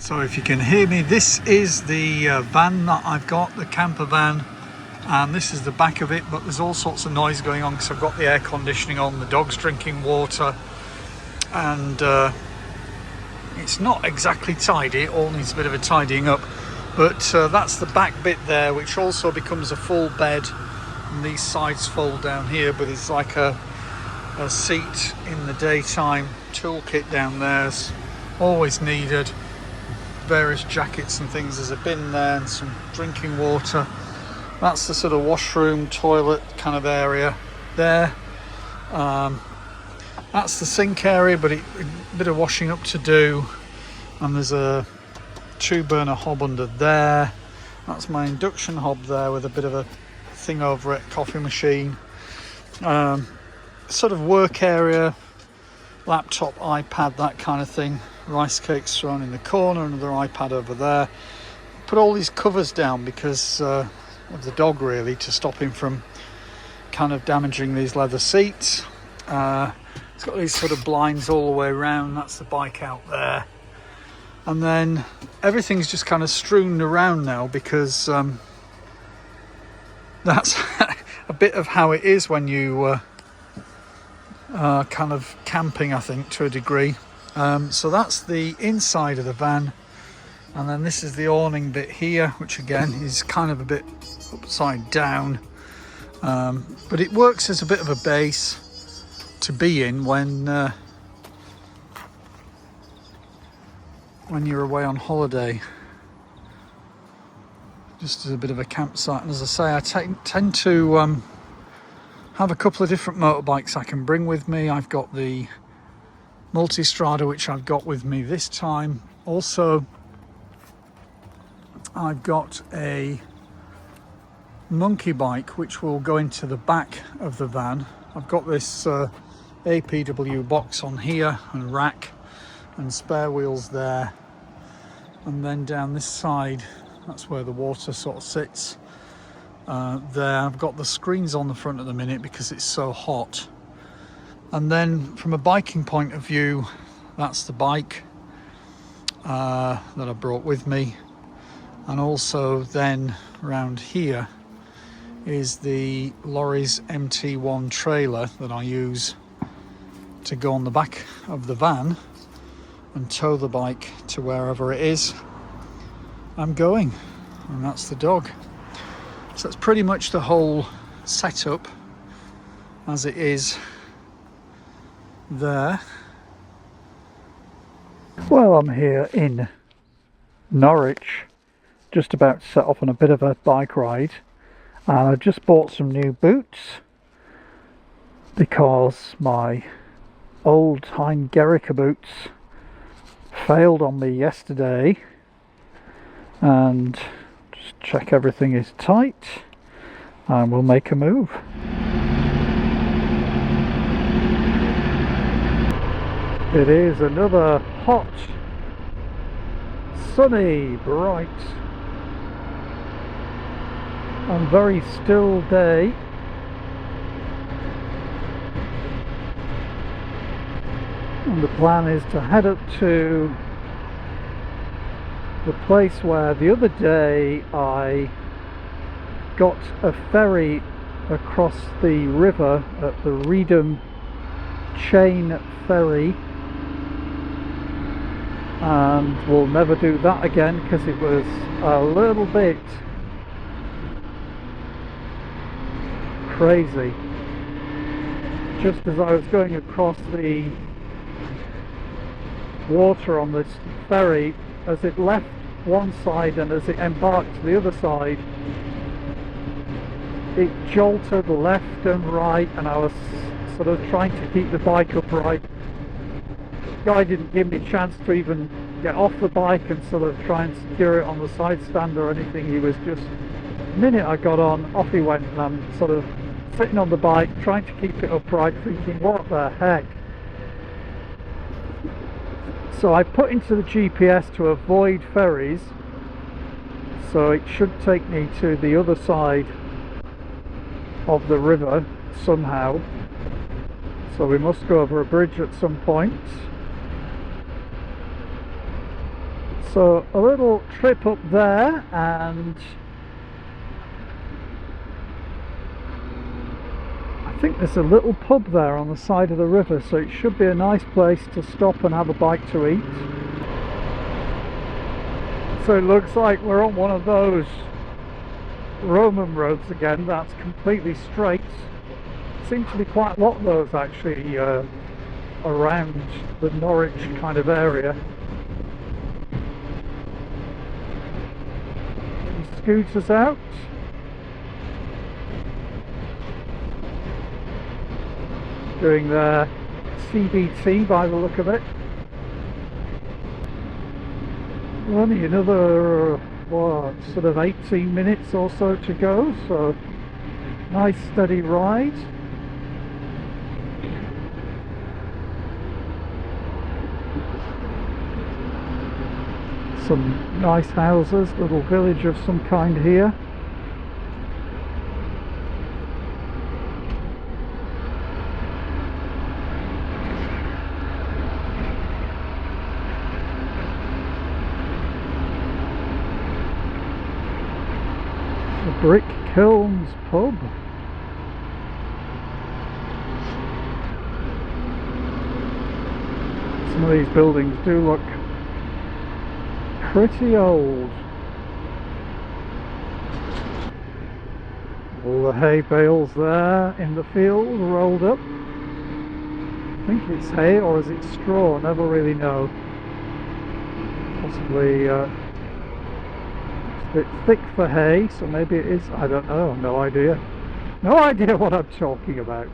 So if you can hear me, this is the van that I've got, the camper van, and this is the back of it, but there's all sorts of noise going on because I've got the air conditioning on, the dog's drinking water, and it's not exactly tidy. It all needs a bit of a tidying up, but that's the back bit there, which also becomes a full bed, and these sides fold down here, but it's like a seat in the daytime. Toolkit down there's always needed, various jackets and things. There's a bin there and some drinking water. That's the sort of washroom, toilet kind of area there. That's the sink area, but a bit of washing up to do. And there's a 2-burner hob under there. That's my induction hob there with a bit of a thing over it, coffee machine. Sort of work area, laptop, iPad, that kind of thing. Rice cakes thrown in the corner, another iPad over there. Put all these covers down because of the dog, really, to stop him from kind of damaging these leather seats. It's got these sort of blinds all the way around. That's the bike out there. And then everything's just kind of strewn around now because that's a bit of how it is when you kind of camping, I think, to a degree. So that's the inside of the van, and then this is the awning bit here, which again is kind of a bit upside down, but it works as a bit of a base to be in when you're away on holiday, just as a bit of a campsite. And as I say, I tend to have a couple of different motorbikes I can bring with me. I've got the Multistrada, which I've got with me this time. Also, I've got a monkey bike which will go into the back of the van. I've got this APW box on here and rack and spare wheels there, and then down this side, that's where the water sort of sits. There I've got the screens on the front at the minute because it's so hot. And then from a biking point of view, that's the bike that I brought with me. And also then around here is the Lorries MT1 trailer that I use to go on the back of the van and tow the bike to wherever it is I'm going. And that's the dog. So that's pretty much the whole setup as it is there. Well, I'm here in Norwich, just about to set off on a bit of a bike ride, and I've just bought some new boots because my old Hein Gericke boots failed on me yesterday, and just check everything is tight and we'll make a move. It is another hot, sunny, bright and very still day. And the plan is to head up to the place where the other day I got a ferry across the river at the Reedham chain ferry, and we'll never do that again because it was a little bit crazy. Just as I was going across the water on this ferry, as it left one side and as it embarked to the other side, it jolted left and right, and I was sort of trying to keep the bike upright. The guy didn't give me a chance to even get off the bike and sort of try and secure it on the side stand or anything. He was just, the minute I got on, off he went, and I'm sort of sitting on the bike trying to keep it upright, thinking, what the heck? So I put into the GPS to avoid ferries, so it should take me to the other side of the river somehow. So we must go over a bridge at some point. So a little trip up there, and I think there's a little pub there on the side of the river, so it should be a nice place to stop and have a bite to eat. So it looks like we're on one of those Roman roads again, that's completely straight. Seems to be quite a lot of those actually around the Norwich kind of area. Some scooters out. Doing their CBT by the look of it. Only another, what, sort of 18 minutes or so to go, so nice steady ride. Some nice houses, little village of some kind here. Brick Kilns pub. Some of these buildings do look pretty old. All the hay bales there in the field rolled up. I think it's hay, or is it straw? Never really know. Possibly bit thick for hay, so maybe it is, I don't know, no idea what I'm talking about.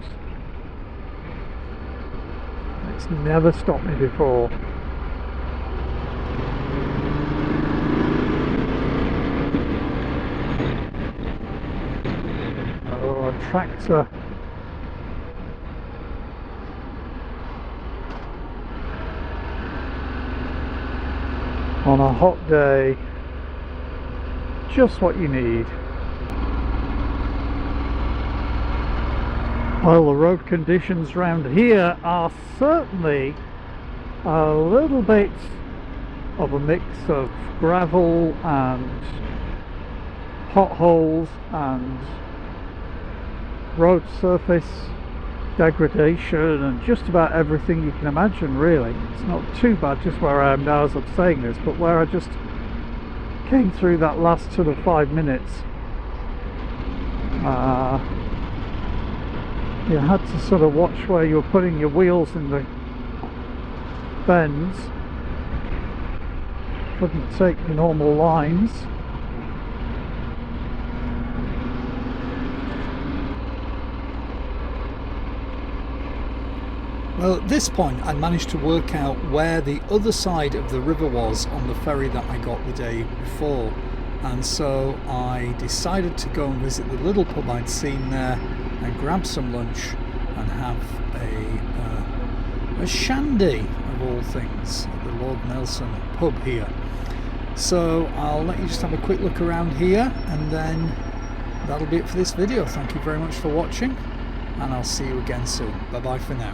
It's never stopped me before. Oh, a tractor. On a hot day, just what you need. Well, the road conditions around here are certainly a little bit of a mix of gravel and potholes and road surface degradation and just about everything you can imagine, really. It's not too bad just where I am now as I'm saying this, but where I just came through that last sort of 5 minutes, you had to sort of watch where you were putting your wheels in the bends. Couldn't take the normal lines. Well, at this point I'd managed to work out where the other side of the river was on the ferry that I got the day before, and so I decided to go and visit the little pub I'd seen there and grab some lunch and have a shandy of all things at the Lord Nelson pub here. So I'll let you just have a quick look around here, and then that'll be it for this video. Thank you very much for watching, and I'll see you again soon. Bye bye for now.